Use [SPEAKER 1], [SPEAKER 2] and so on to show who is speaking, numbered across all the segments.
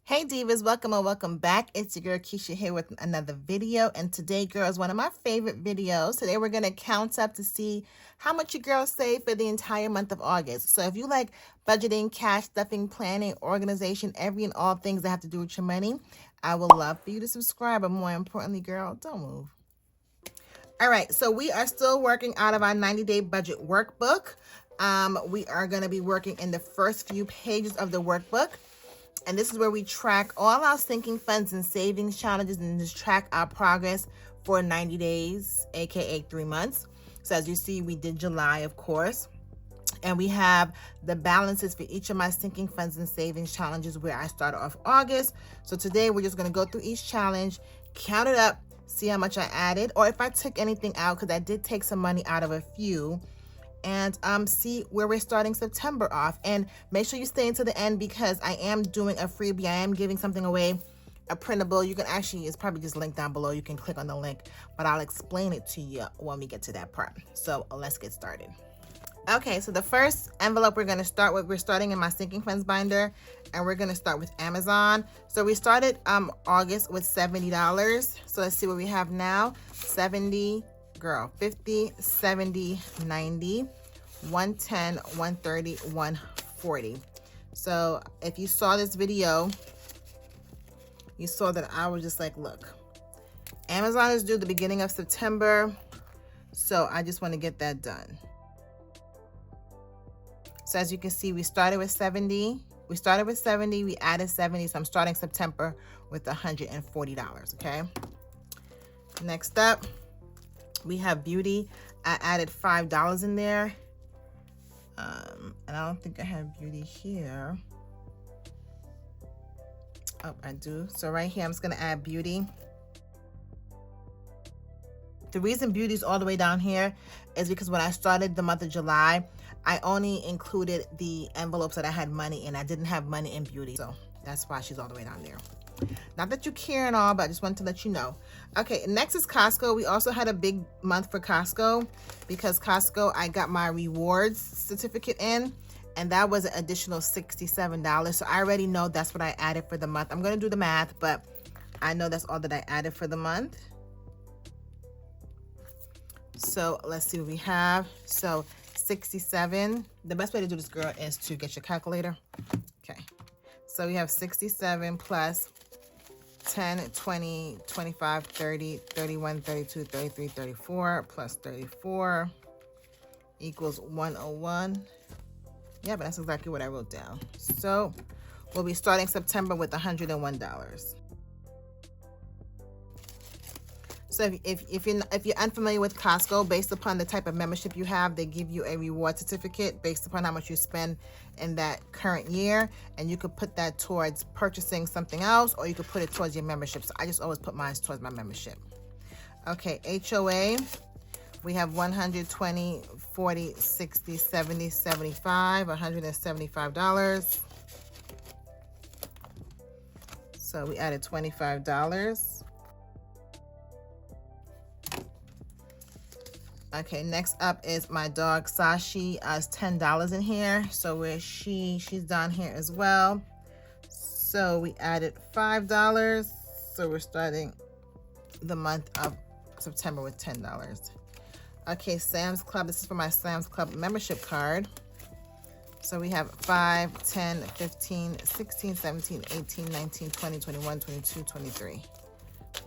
[SPEAKER 1] Hey divas, welcome or welcome back. It's your girl Keisha here with another video, and today, girls, one of my favorite videos. Today we're gonna count up to see how much your girls save for the entire month of August. So if you like budgeting, cash stuffing, planning, organization, every and all things that have to do with your money, I would love for you to subscribe, but more importantly, girl, don't move. All right, so we are still working out of our 90-day budget workbook. We are gonna be working in the first few pages of the workbook. And this is where we track all our sinking funds and savings challenges and just track our progress for 90 days, aka 3 months. So as you see, we did July, of course. And we have the balances for each of my sinking funds and savings challenges where I started off August. So today we're just going to go through each challenge, count it up, see how much I added, or if I took anything out, because I did take some money out of a few, and see where we're starting September off. And make sure you stay until the end because I am doing a freebie. I am giving something away, a printable. You can actually, it's probably just linked down below. You can click on the link, but I'll explain it to you when we get to that part. So let's get started. Okay, so the first envelope we're going to start with, we're starting in my sinking funds binder, and we're going to start with Amazon. So we started August with $70. So let's see what we have now. 70, girl, 50, 70, 90, 110, 130, 140. So if you saw this video, you saw that I was just like, look, Amazon is due the beginning of September, so I just want to get that done. So as you can see, we started with 70. We started with 70, we added 70, so I'm starting September with $140, okay? Next up, we have beauty. I added $5 in there. And I don't think I have beauty here. Oh, I do. So right here, I'm just gonna add beauty. The reason beauty is all the way down here is because when I started the month of July, I only included the envelopes that I had money in. I didn't have money in beauty, so that's why she's all the way down there. Not that you care and all, but I just wanted to let you know. Okay, next is Costco. We also had a big month for Costco because Costco, I got my rewards certificate in, and that was an additional $67. So I already know that's what I added for the month. I'm going to do the math, but I know that's all that I added for the month. So let's see what we have. So 67. The best way to do this, girl, is to get your calculator. Okay. So we have 67 plus 10, 20, 25, 30, 31, 32, 33, 34 plus 34 equals 101. Yeah, but that's exactly what I wrote down. So we'll be starting September with $101. So if you're unfamiliar with Costco, based upon the type of membership you have, they give you a reward certificate based upon how much you spend in that current year, and you could put that towards purchasing something else, or you could put it towards your membership. So I just always put mine towards my membership. Okay, HOA, we have 120, 40, 60, 70, 75, $175. So we added $25. Okay, next up is my dog Sashi. Has $10 in here, so where she's down here as well. So we added $5. So we're starting the month of September with $10. Okay, Sam's Club. This is for my Sam's Club membership card. So we have 5, 10, 15, 16, 17, 18, 19, 20, 21, 22, 23.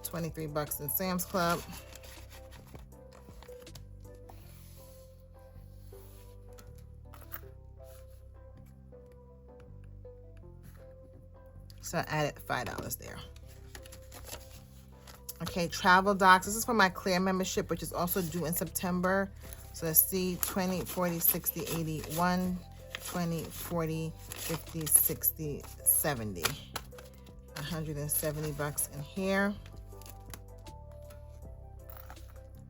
[SPEAKER 1] $23 in Sam's Club. So I added $5 there. Okay, travel docs. This is for my Clear membership, which is also due in September. So let's see, 20, 40, 60, 80, 1, 20, 40, 50, 60, 70. $170 in here.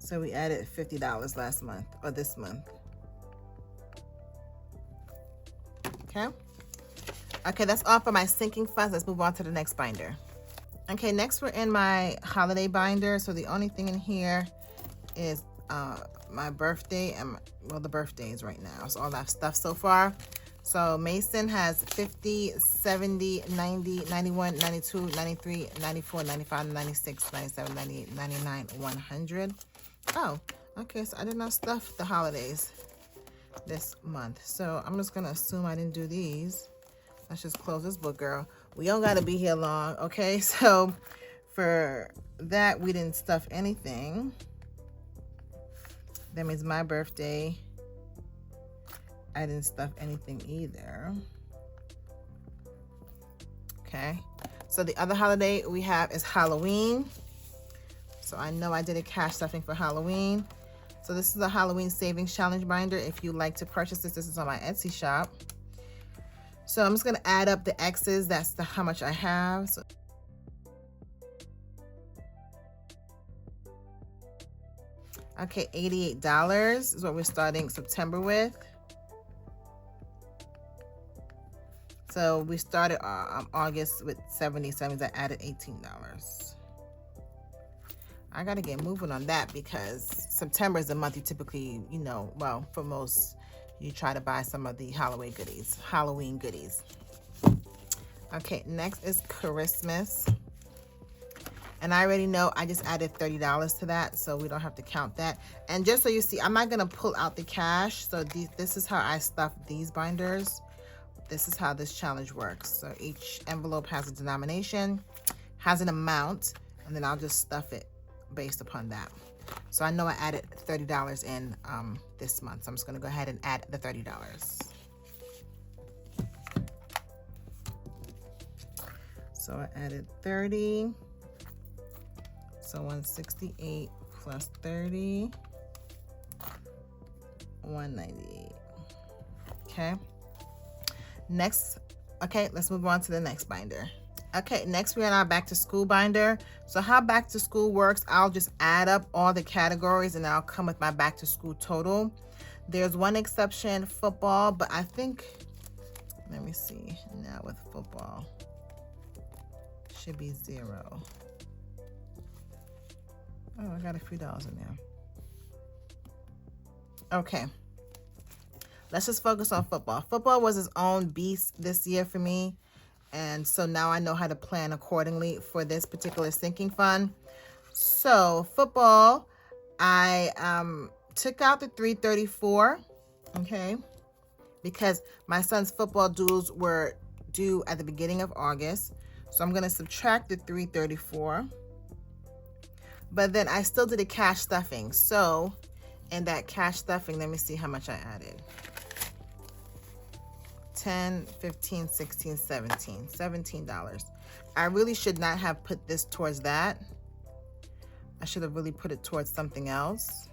[SPEAKER 1] So we added $50 last month, or this month. Okay. Okay, that's all for my sinking funds. Let's move on to the next binder. Okay, next we're in my holiday binder. So the only thing in here is my birthday and, well, the birthdays right now. So all that stuff so far. So Mason has 50, 70, 90, 91, 92, 93, 94, 95, 96, 97, 98, 99, 100. Oh, okay, so I did not stuff the holidays this month. So I'm just going to assume I didn't do these. Let's just close this book, girl. We don't got to be here long, okay? So for that, we didn't stuff anything. That means my birthday, I didn't stuff anything either. Okay. So the other holiday we have is Halloween. So I know I did a cash stuffing for Halloween. So this is a Halloween savings challenge binder. If you like to purchase this, this is on my Etsy shop. So I'm just going to add up the X's. That's how much I have. So okay, $88 is what we're starting September with. So we started August with 70, so that means I added $18. I gotta get moving on that because September is the month you typically, you know, well, for most, you try to buy some of the Halloween goodies. Okay, next is Christmas. And I already know I just added $30 to that, so we don't have to count that. And just so you see, I'm not gonna pull out the cash. So this is how I stuff these binders. This is how this challenge works. So each envelope has a denomination, has an amount, and then I'll just stuff it based upon that. So I know I added $30 in this month. So I'm just gonna go ahead and add the $30. So I added 30. So 168 plus 30, 198. Okay. Next, okay, let's move on to the next binder. Okay, next we're in our back to school binder. So how back to school works, I'll just add up all the categories and I'll come with my back to school total. There's one exception, football, but I think, let me see, now with football, should be 0. Oh, I got a few dollars in there. Okay. Let's just focus on football. Football was its own beast this year for me. And so now I know how to plan accordingly for this particular sinking fund. So football, I took out the $334, okay? Because my son's football dues were due at the beginning of August. So I'm going to subtract the $334. But then I still did a cash stuffing. So in that cash stuffing, let me see how much I added. 10, 15, 16, 17, $17. I really should not have put this towards that. I should have really put it towards something else.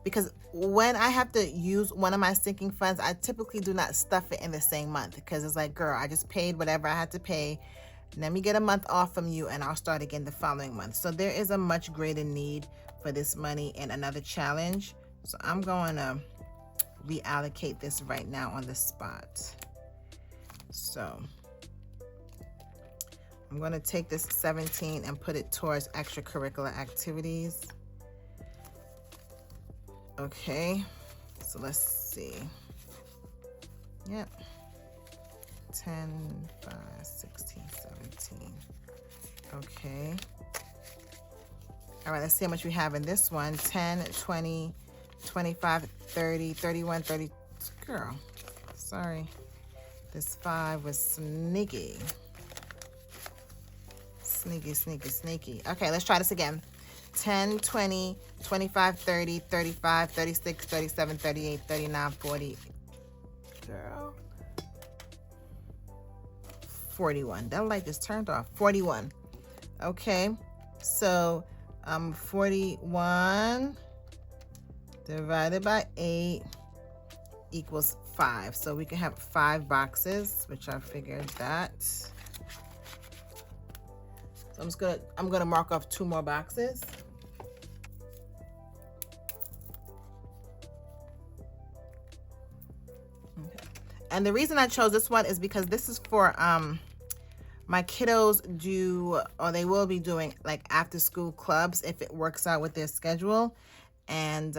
[SPEAKER 1] Because when I have to use one of my sinking funds, I typically do not stuff it in the same month. Because it's like, girl, I just paid whatever I had to pay. Let me get a month off from you and I'll start again the following month. So there is a much greater need for this money in another challenge. So I'm going to reallocate this right now on the spot. So I'm going to take this 17 and put it towards extracurricular activities. Okay, so let's see. Yep. 10, 5, 16, 17. Okay. All right, let's see how much we have in this one. 10, 20, 25, 30, 31, 30. Girl, sorry. This 5 was sneaky. Sneaky, sneaky, sneaky. Okay, let's try this again. 10, 20, 25, 30, 35, 36, 37, 38, 39, 40. Girl. 41. That light just turned off. 41. Okay, so 41 divided by 8 equals 5. So we can have 5 boxes, which I figured that. So I'm gonna mark off 2 more boxes. Okay. And the reason I chose this one is because this is for my kiddos do, or they will be doing, like after school clubs if it works out with their schedule. And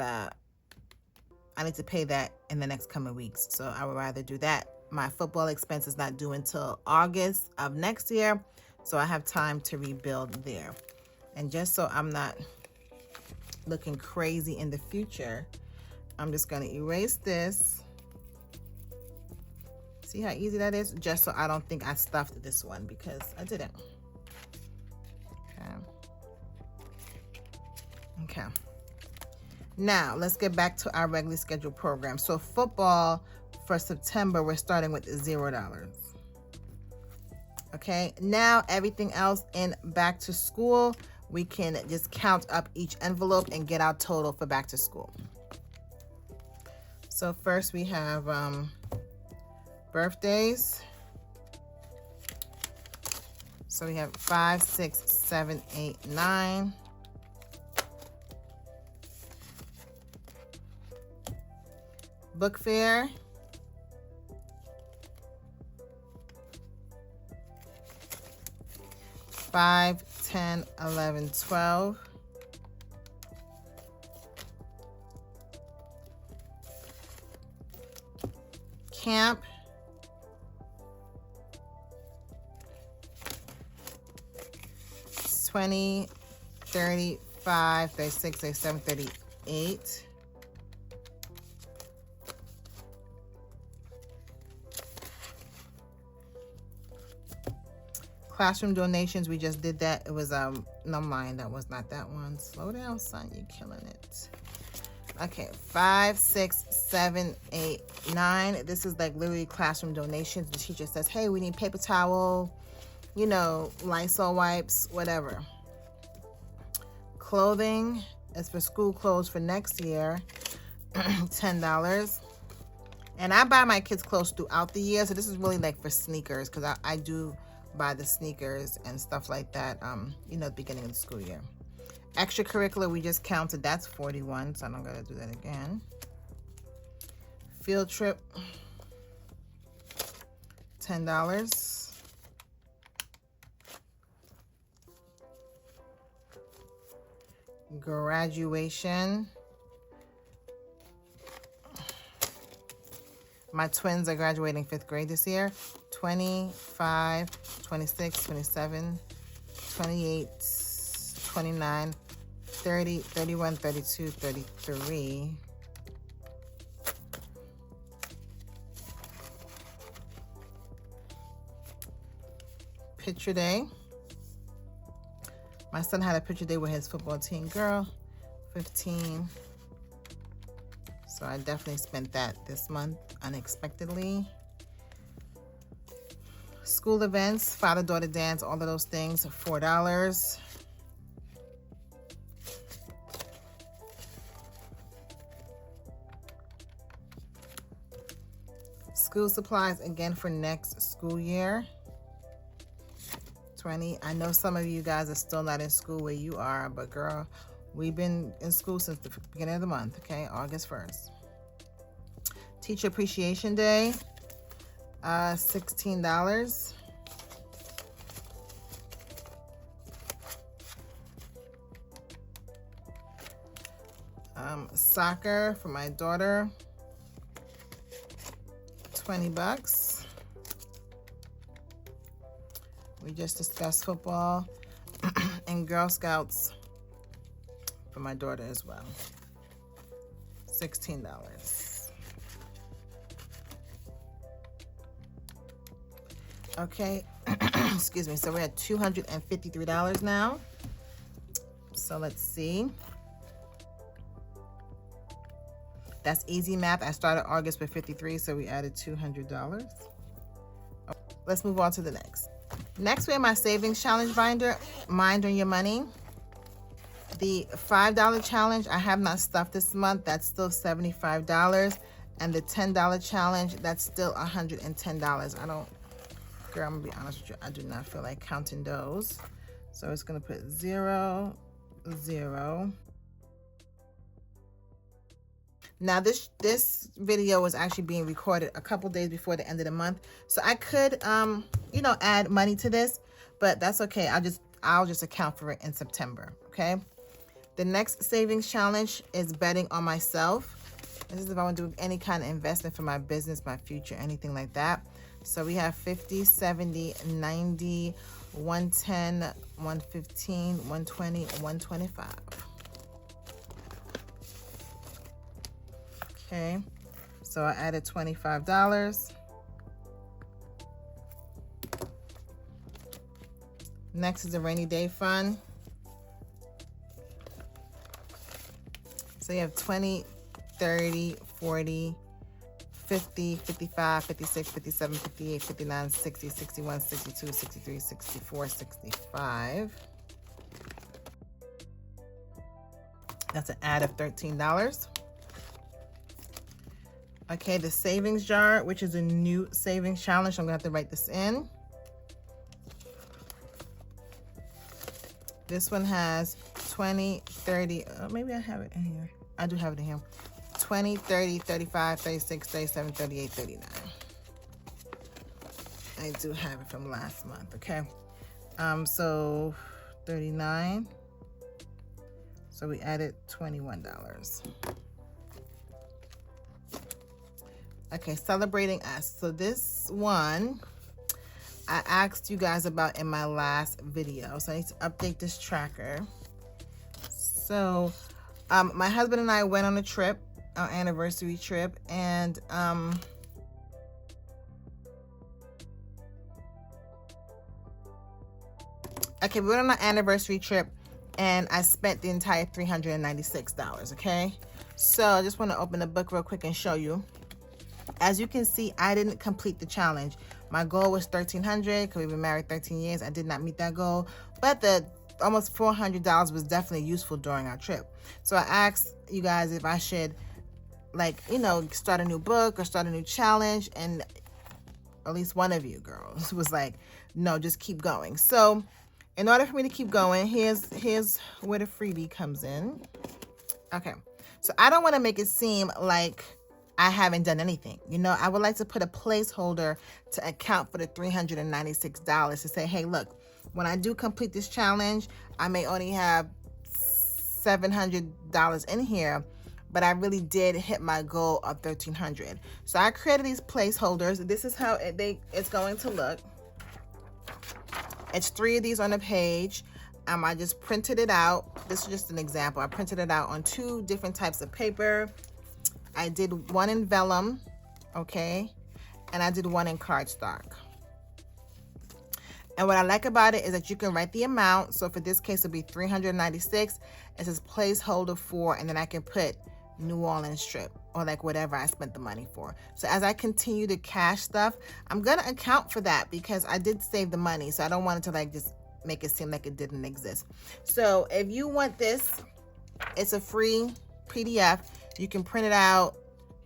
[SPEAKER 1] I need to pay that in the next coming weeks. So I would rather do that. My football expense is not due until August of next year. So I have time to rebuild there. And just so I'm not looking crazy in the future, I'm just going to erase this. See how easy that is? Just so I don't think I stuffed this one, because I didn't. Okay. Now, let's get back to our regularly scheduled program. So football for September, we're starting with $0. Okay, now everything else in back to school, we can just count up each envelope and get our total for back to school. So first we have birthdays. So we have 5, 6, 7, 8, 9. Book fair. Five, 10, 11, 12. Camp. $20, $35, $36, $37, $38. Classroom donations, we just did that. It was no mind, that was not that one. Slow down, son, you're killing it. Okay, 5, 6, 7, 8, 9. This is like literally classroom donations. The teacher says, hey, we need paper towel, you know, Lysol wipes, whatever. Clothing is for school clothes for next year, $10. And I buy my kids clothes throughout the year, so this is really like for sneakers, because I do buy the sneakers and stuff like that, you know, at the beginning of the school year. Extracurricular, we just counted, that's 41, so I'm not gonna do that again. Field trip, $10. Graduation. My twins are graduating 5th grade this year. 25, 26, 27, 28, 29, 30, 31, 32, 33. Picture day. My son had a picture day with his football team girl, 15. So I definitely spent that this month unexpectedly. School events, father-daughter dance, all of those things, $4. School supplies, again for next school year, $20. I know some of you guys are still not in school where you are, but girl, we've been in school since the beginning of the month, okay? August 1st. Teacher Appreciation Day, $16. Soccer for my daughter, $20. We just discussed football. And Girl Scouts for my daughter as well, $16. Okay, excuse me, so we're at $253 now. So let's see. That's easy math. I started August with 53, so we added $200. Let's move on to the next. Next, we have my savings challenge binder, Mind on Your Money. The $5 challenge, I have not stuffed this month. That's still $75. And the $10 challenge, that's still $110. I don't, girl, I'm gonna be honest with you, I do not feel like counting those. So it's gonna put 0, 0. Now this video was actually being recorded a couple days before the end of the month, so I could you know, add money to this, but that's okay. I'll just account for it in September. Okay. The next savings challenge is betting on myself. This is if I want to do any kind of investment for my business, my future, anything like that. So we have 50, 70, 90, 110, 115, 120, 125. Okay, so I added $25. Next is a rainy day fund. So you have 20, 30, 40, 50, 55, 56, 57, 58, 59, 60, 61, 62, 63, 64, 65. That's an add of $13. Okay, the savings jar, which is a new savings challenge. I'm gonna have to write this in. This one has 20, 30, maybe I have it in here. I do have it in here. 20, 30, 35, 36, 37, 38, 39. I do have it from last month, okay? So 39. So we added $21. Okay, celebrating us. So this one, I asked you guys about in my last video. So I need to update this tracker. So my husband and I went on a trip, our anniversary trip, and okay, we went on an anniversary trip and I spent the entire $396, okay? So I just want to open the book real quick and show you. As you can see, I didn't complete the challenge. My goal was $1,300 because we've been married 13 years. I did not meet that goal, but the almost $400 was definitely useful during our trip. So I asked you guys if I should, like, you know, start a new book or start a new challenge, and at least one of you girls was like, no, just keep going. So in order for me to keep going, here's where the freebie comes in. Okay, so I don't want to make it seem like I haven't done anything. You know, I would like to put a placeholder to account for the $396 to say, hey, look, when I do complete this challenge, I may only have $700 in here, but I really did hit my goal of $1,300. So I created these placeholders. This is how it's going to look. It's 3 of these on a page. I just printed it out. This is just an example. I printed it out on 2 different types of paper. I did one in vellum, okay? And I did one in cardstock. And what I like about it is that you can write the amount. So for this case, it'll be $396. It says placeholder for, and then I can put New Orleans strip or like whatever I spent the money for. So as I continue to cash stuff, I'm gonna account for that because I did save the money. So I don't want it to like just make it seem like it didn't exist. So if you want this, it's a free PDF. You can print it out,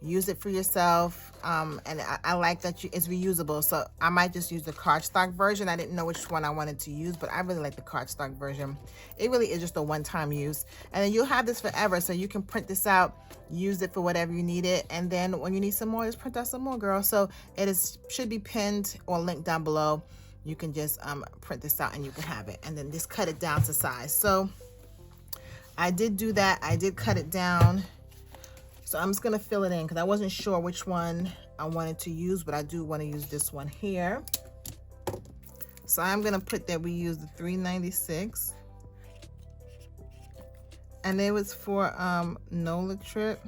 [SPEAKER 1] use it for yourself, and I like that it's reusable. So I might just use the cardstock version. I didn't know which one I wanted to use, but I really like the cardstock version. It really is just a one-time use, and then you'll have this forever. So you can print this out, use it for whatever you need it, and then when you need some more, just print out some more, girl. So should be pinned or linked down below. You can just print this out and you can have it, and then just cut it down to size. So I did do that. I did cut it down. So I'm just gonna fill it in because I wasn't sure which one I wanted to use, but I do want to use this one here. So I'm gonna put that we use the $396, and it was for NOLA trip.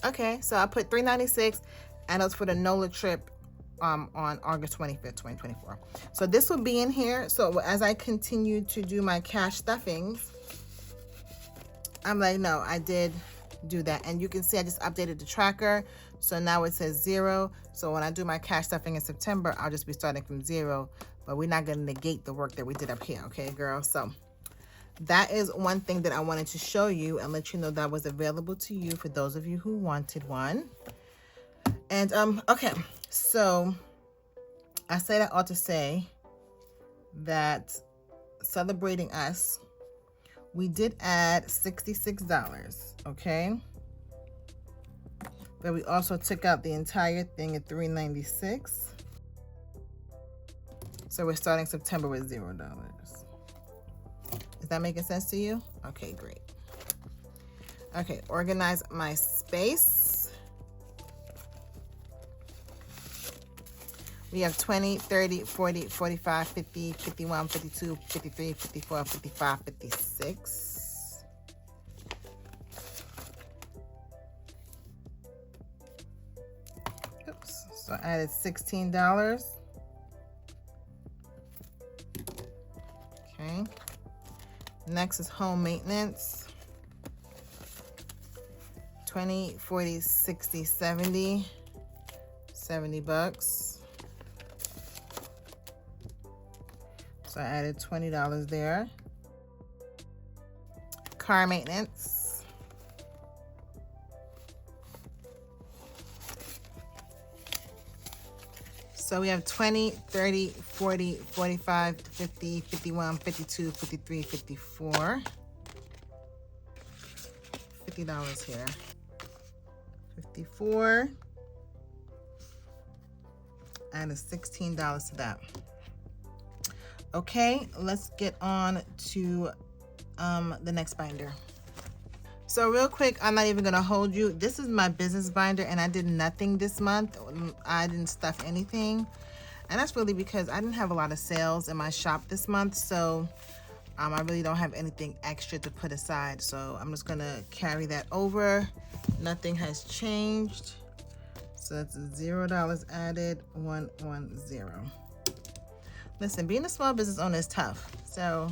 [SPEAKER 1] Okay, so I put $396, and it was for the NOLA trip on August 25th, 2024. So this will be in here. So as I continue to do my cash stuffings, I'm like, no, I did do that. And you can see I just updated the tracker. So now it says 0. So when I do my cash stuffing in September, I'll just be starting from 0, but we're not going to negate the work that we did up here. Okay, girl. So that is one thing that I wanted to show you and let you know that was available to you for those of you who wanted one. And okay, so I say that all to say that celebrating us, we did add $66, okay? But we also took out the entire thing at $396. So we're starting September with $0. Is that making sense to you? Okay, great. Okay, organize my space. We have 20, 30, 40, 45, 50, 51, 52, 53, 54, 55, 56. Oops, so I added $16. Okay. Next is home maintenance. 20, 40, 60, 70. $70. So I added $20 there. Car maintenance. So we have 20, 30, 40, 45, 50, 51, 52, 53, 54. $50 here. 54. Added $16 to that. Okay, let's get on to the next binder. So real quick, I'm not even gonna hold you. This is my business binder and I did nothing this month. I didn't stuff anything. And that's really because I didn't have a lot of sales in my shop this month. So I really don't have anything extra to put aside. So I'm just gonna carry that over. Nothing has changed. So that's $0 added, 110. Listen, being a small business owner is tough. So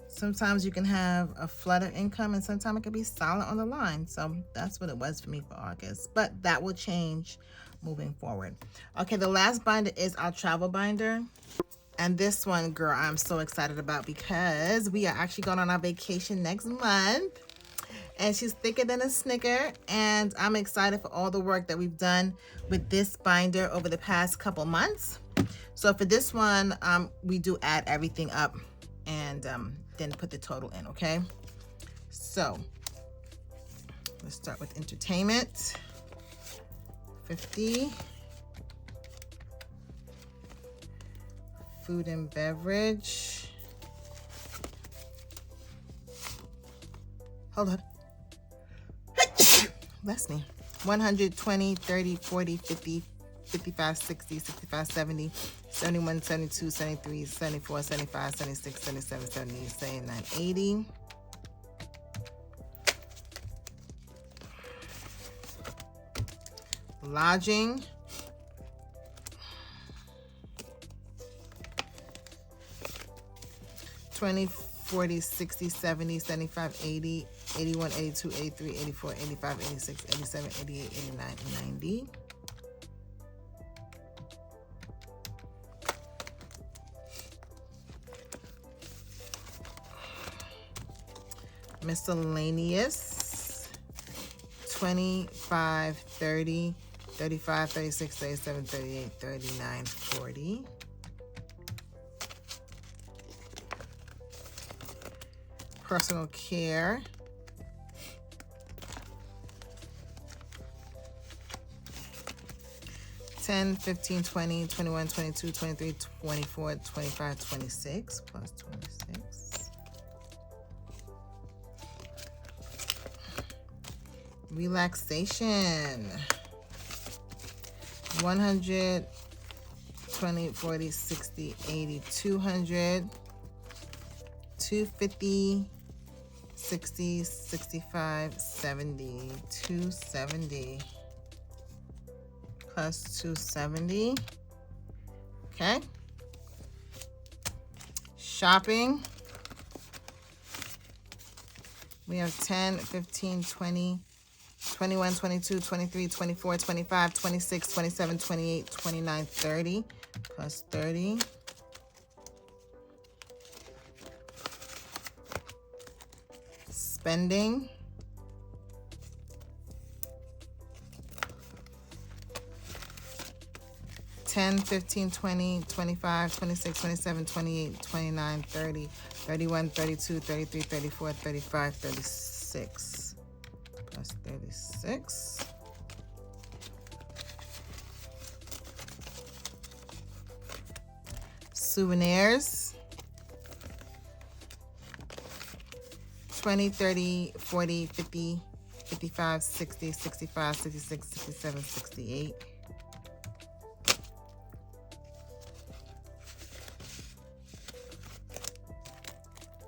[SPEAKER 1] sometimes you can have a flood of income and sometimes it can be silent on the line. So that's what it was for me for August. But that will change moving forward. Okay, the last binder is our travel binder. And this one, girl, I'm so excited about because we are actually going on our vacation next month. And she's thicker than a Snicker. And I'm excited for all the work that we've done with this binder over the past couple months. So for this one, we do add everything up and then put the total in, okay? So let's start with entertainment. 50. Food and beverage. Hold on. Bless me. 120, 30, 40, 50, 55, 60, 65, 70, 71, 72, 73, 74, 75, 76, 77, 78, 79, 80. Lodging. $20, 40, 60, 70, 75, 80, 81, 82, 83, 84, 85, 86, 87, 88, 89, 90. Miscellaneous. 25, 30, 35, 36, 37, 38, 39, 40. Personal care. $10, $15, $20, $21, $22, $23, $24, $25, $26 plus $26. Relaxation. 100, 20, 40, 60, 80, 200, 250, 60, 65, 70, 270 plus 270. Okay. Shopping. We have 10, 15, 20, 21, 22, 23, 24, 25, 26, 27, 28, 29, 30 plus 30. Spending. $10, $15, $20, $25, $26, $27, $28, $29, $30, $31, $32, $33, $34, $35, $36 plus $36. Souvenirs. 20, 30, 40, 50, 55, 60, 65, 66, 67, 68.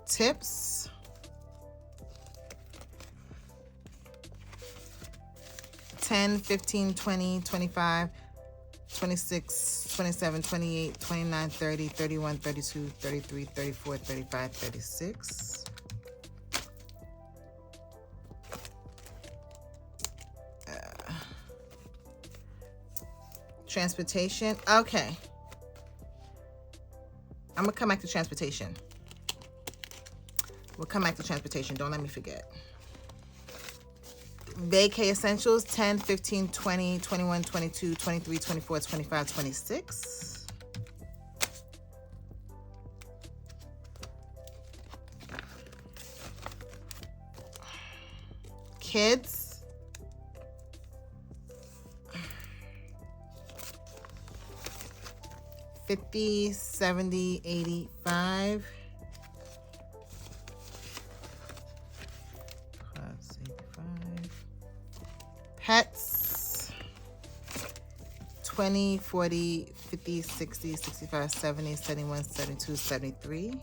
[SPEAKER 1] Tips. $10, $15, $20, $25, $26, $27, $28, $29, $30, $31, $32, $33, $34, $35, $36. Transportation. Okay. I'm going to come back to transportation. We'll come back to transportation. Don't let me forget. Vacay essentials, 10, 15, 20, 21, 22, 23, 24, 25, 26. Kids. $50, $70, $85. Pets, 20, 40, 50, 60, 65, 70, 71, 72, 73.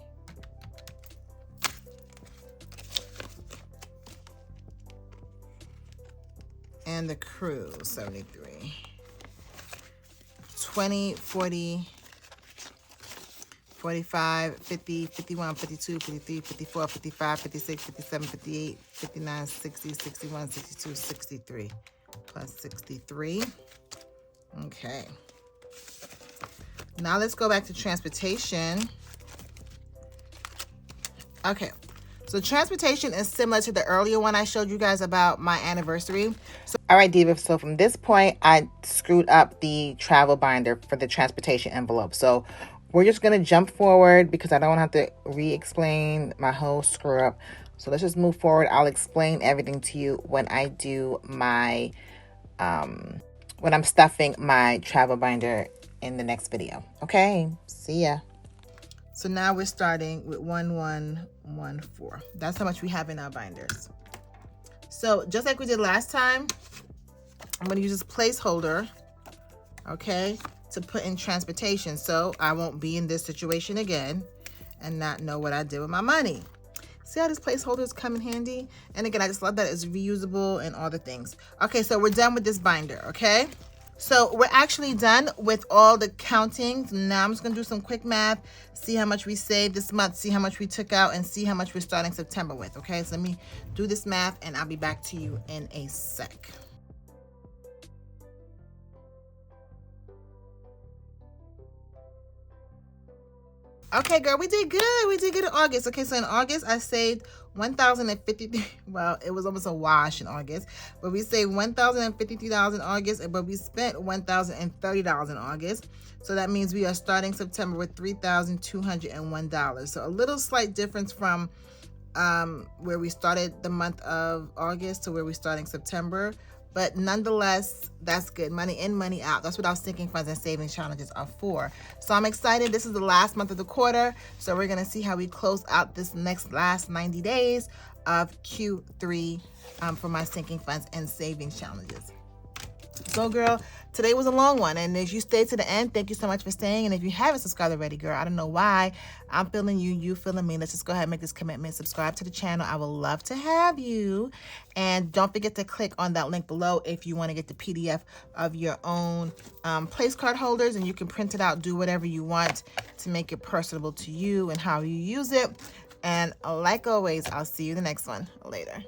[SPEAKER 1] And the crew, 73. 20, 40, 45, 50, 51, 52, 53, 54, 55, 56, 57, 58, 59, 60, 61, 62, 63. Plus 63. Okay. Now let's go back to transportation. Okay. So transportation is similar to the earlier one I showed you guys about my anniversary. So, all right, Diva. So from this point, I screwed up the travel binder for the transportation envelope. So we're just going to jump forward because I don't have to re-explain my whole screw up. So let's just move forward. I'll explain everything to you when I do my, when I'm stuffing my travel binder in the next video. Okay, see ya. So now we're starting with 1114. That's how much we have in our binders. So just like we did last time, I'm going to use this placeholder, okay, to put in transportation, so I won't be in this situation again and not know what I did with my money. See how these placeholders come in handy? And again, I just love that it's reusable and all the things. Okay, so we're done with this binder, okay? So we're actually done with all the counting. Now I'm just gonna do some quick math, see how much we saved this month, see how much we took out, and see how much we're starting September with, okay? So let me do this math and I'll be back to you in a sec. Okay, girl, we did good. We did good in August. Okay, so in August, I saved $1,053. Well, it was almost a wash in August, but we saved $1,053 in August, but we spent $1,030 in August. So that means we are starting September with $3,201. So a little slight difference from where we started the month of August to where we're starting September. But nonetheless, that's good. Money in, money out. That's what our sinking funds and savings challenges are for. So I'm excited. This is the last month of the quarter. So we're going to see how we close out this last 90 days of Q3 for my sinking funds and savings challenges. So, girl, today was a long one. And if you stayed to the end, thank you so much for staying. And if you haven't subscribed already, girl, I don't know why. I'm feeling you, you feeling me. Let's just go ahead and make this commitment. Subscribe to the channel. I would love to have you. And don't forget to click on that link below if you want to get the PDF of your own place card holders. And you can print it out, do whatever you want to make it personable to you and how you use it. And like always, I'll see you in the next one. Later.